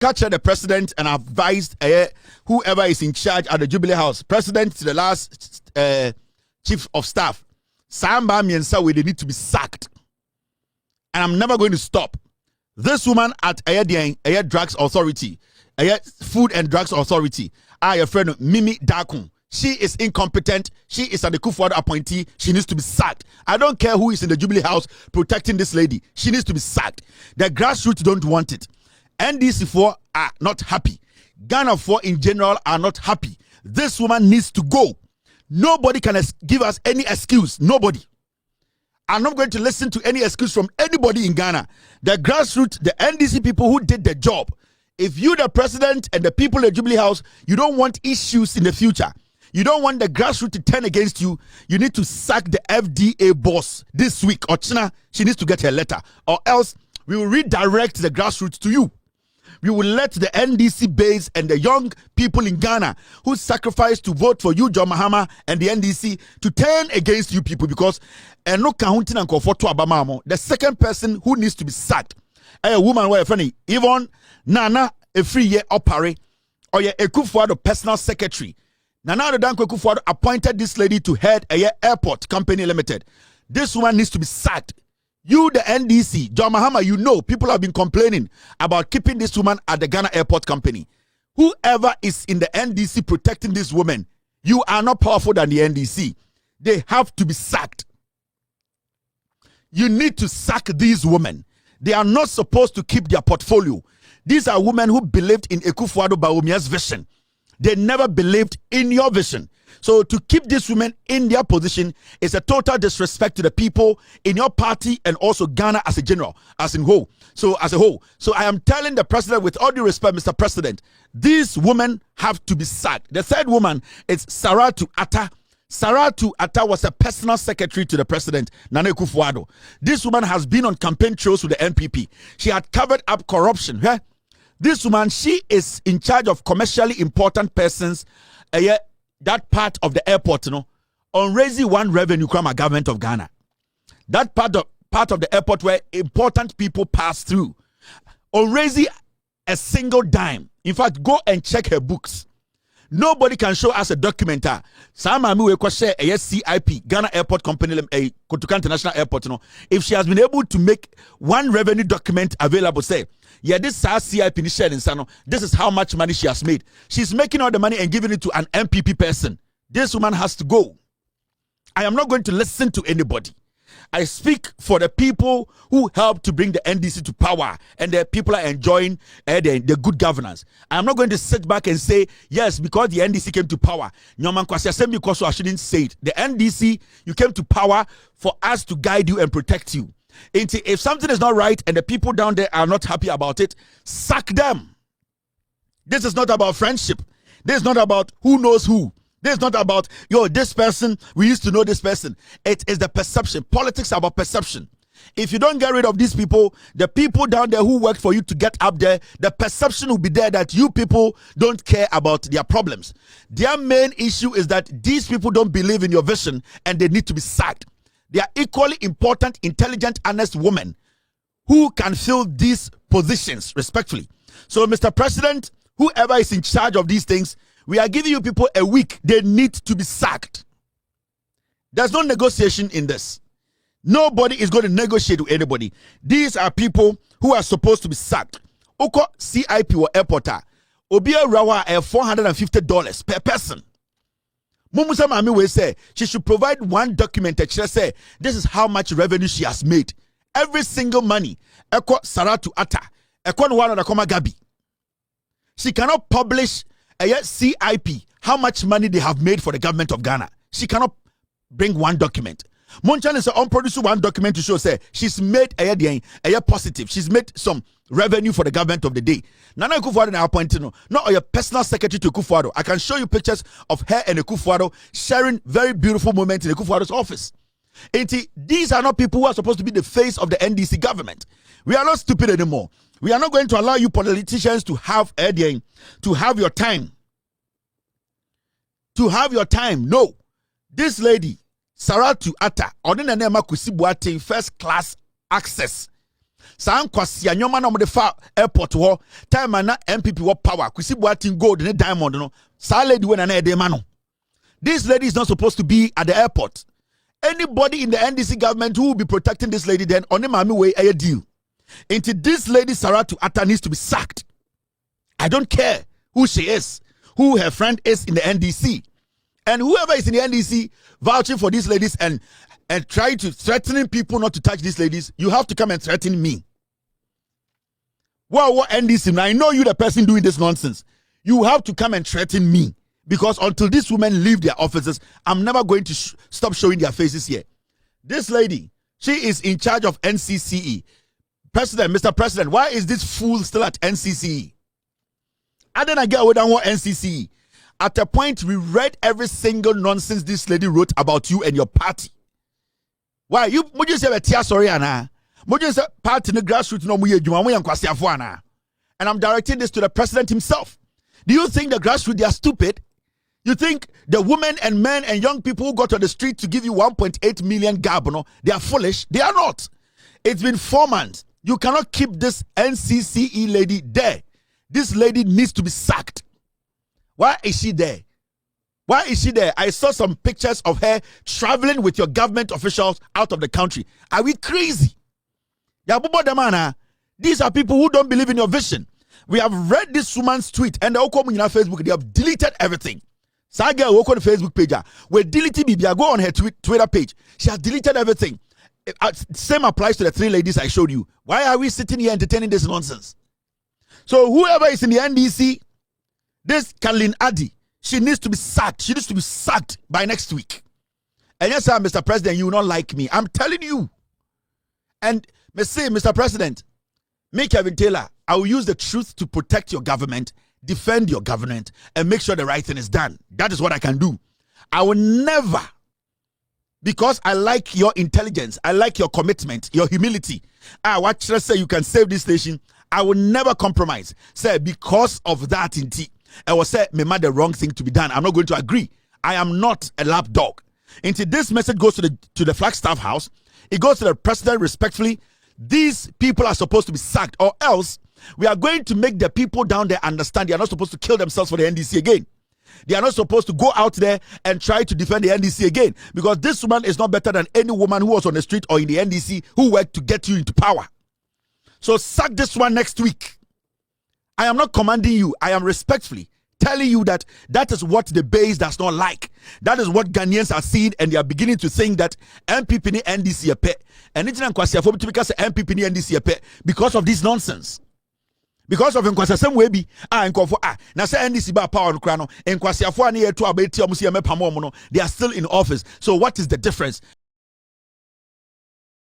capture the president and advised whoever is in charge at the Jubilee House, president to the last chief of staff, Samba Miensa, they need to be sacked. And I'm never going to stop. This woman at Air Drugs Authority, Food and Drugs Authority, your friend Mimi Darko, she is incompetent. She is an Akufo-Addo appointee. She needs to be sacked. I don't care who is in the Jubilee House protecting this lady. She needs to be sacked. The grassroots don't want it. NDC4 are not happy. Ghana 4 in general are not happy. This woman needs to go. Nobody can give us any excuse. Nobody. I'm not going to listen to any excuse from anybody in Ghana. The grassroots, the NDC people who did the job. If you, the president, and the people in the Jubilee House, you don't want issues in the future. You don't want the grassroots to turn against you. You need to sack the FDA boss this week. Or China, she needs to get her letter. Or else we will redirect the grassroots to you. We will let the NDC base and the young people in Ghana who sacrificed to vote for you, John Mahama, and the NDC to turn against you people, because the second person who needs to be sacked, a woman who is even Nana Afriyie Opare, or your Akufo-Addo personal secretary. Nana Danko Akufo-Addo appointed this lady to head a airport company limited. This woman needs to be sacked. You, the NDC, John Mahama, you know, people have been complaining about keeping this woman at the Ghana Airport Company. Whoever is in the NDC protecting this woman, you are not powerful than the NDC. They have to be sacked. You need to sack these women. They are not supposed to keep their portfolio. These are women who believed in Akufo-Addo Baomia's vision. They never believed in your vision. So to keep these women in their position is a total disrespect to the people in your party and also Ghana as a general, as a whole. So I am telling the president, with all due respect, Mr. President, these women have to be sacked. The third woman is Saratu Atta. Saratu Atta was a personal secretary to the president, Nana Akufo-Addo. This woman has been on campaign trails with the NPP. She had covered up corruption. This woman, she is in charge of commercially important persons, that part of the airport, on raising one revenue from a government of Ghana. That part of the airport where important people pass through, on raising a single dime. In fact, go and check her books. Nobody can show us a documenter. Samami we share a CIP, Ghana Airport Company, a Kotoka International Airport. If she has been able to make one revenue document available, say, yeah, this CIP in Sano, this is how much money she has made. She's making all the money and giving it to an MPP person. This woman has to go. I am not going to listen to anybody. I speak for the people who helped to bring the NDC to power, and the people are enjoying the good governance. I am not going to sit back and say, yes, because the NDC came to power. Because I shouldn't say it. The NDC, you came to power for us to guide you and protect you. If something is not right and the people down there are not happy about it, sack them. This is not about friendship. This is not about who knows who. This is not about, this person, we used to know this person. It is the perception. Politics are about perception. If you don't get rid of these people, the people down there who worked for you to get up there, the perception will be there that you people don't care about their problems. Their main issue is that these people don't believe in your vision and they need to be sacked. They are equally important, intelligent, honest women who can fill these positions respectfully. So, Mr. President, whoever is in charge of these things, we are giving you people a week. They need to be sacked. There's no negotiation in this. Nobody is going to negotiate with anybody. These are people who are supposed to be sacked. Oko CIP or airporter. Obia Rawa $450 per person. Mumusa Mami will say she should provide one document that she say this is how much revenue she has made. Every single money. Eko Saratu Atta. Eko Nwano Nakoma Gabi. She cannot publish a CIP how much money they have made for the government of Ghana. She cannot bring one document. Monchan is unproduced one document to show say she's made a positive. She's made some revenue for the government of the day. Nana Akufo-Addo now appointed not your personal secretary to Akufo-Addo. I can show you pictures of her and Akufo-Addo sharing very beautiful moments in Akufo-Addo's office. These are not people who are supposed to be the face of the NDC government. We are not stupid anymore. We are not going to allow you politicians to have your time. To have your time. No. This lady, Saratu Atta, first class access. San kwasia nyoma na mo de fa airport ho time na MPP wo power kwisi boating gold ne diamond no sa lady we na na e de ma no. This lady is not supposed to be at the airport. Anybody in the NDC government who will be protecting this lady then on the mami way a deal. Into this lady Saratu Atta needs to be sacked. I don't care who she is, who her friend is in the NDC. And whoever is in the NDC vouching for these ladies and trying to threatening people not to touch these ladies, you have to come and threaten me. Well, what NDC? Now I know you the person doing this nonsense. You have to come and threaten me. Because until these women leave their offices, I'm never going to stop showing their faces here. This lady, she is in charge of NCCE. President, Mr. President, why is this fool still at NCCE? I didn't get what I want NCCE. At a point, we read every single nonsense this lady wrote about you and your party. Why? You say a tia sorry, Anna. Mojo say party the grassroots no muye juma mo yankwasiafo ana. And I'm directing this to the president himself. Do you think the grassroots they are stupid? You think the women and men and young people who got on the street to give you 1.8 million gabono, they are foolish? They are not. It's been 4 months. You cannot keep this NCCE lady there. This lady needs to be sacked. Why is she there? Why is she there? I saw some pictures of her traveling with your government officials out of the country. Are we crazy? These are people who don't believe in your vision. We have read this woman's tweet and they'll come on Facebook. They have deleted everything. Saga will on the Facebook page. We deleted Bibia. Go on her Twitter page. She has deleted everything. Same applies to the 3 ladies I showed you. Why are we sitting here entertaining this nonsense? So whoever is in the NDC, this Kathleen Addy, she needs to be sacked. She needs to be sacked by next week. And yes, sir, Mr. President, you will not like me. I'm telling you. And me say, Mr. President, make Kevin Taylor, I will use the truth to protect your government, defend your government, and make sure the right thing is done. That is what I can do. I will never, because I like your intelligence, I like your commitment, your humility. What should I say? You can save this nation. I will never compromise. Say, because of that in tea, I will say, me made the wrong thing to be done. I'm not going to agree. I am not a lapdog. Until this message goes to the Flagstaff House, it goes to the president respectfully. These people are supposed to be sacked, or else we are going to make the people down there understand they are not supposed to kill themselves for the NDC again. They are not supposed to go out there and try to defend the NDC again, because this woman is not better than any woman who was on the street or in the NDC who worked to get you into power. So sack this one next week. I am not commanding you. I am respectfully telling you that that is what the base does not like. That is what Ghanaians are seeing, and they are beginning to think that MPP ni NDC epe. And it's not because MPP ni NDC epe because of this nonsense. Because of same way be na say NDC ba power no kra no nkwasiafo ani eto abeti omusi eme pamo no, they are still in office. So what is the difference?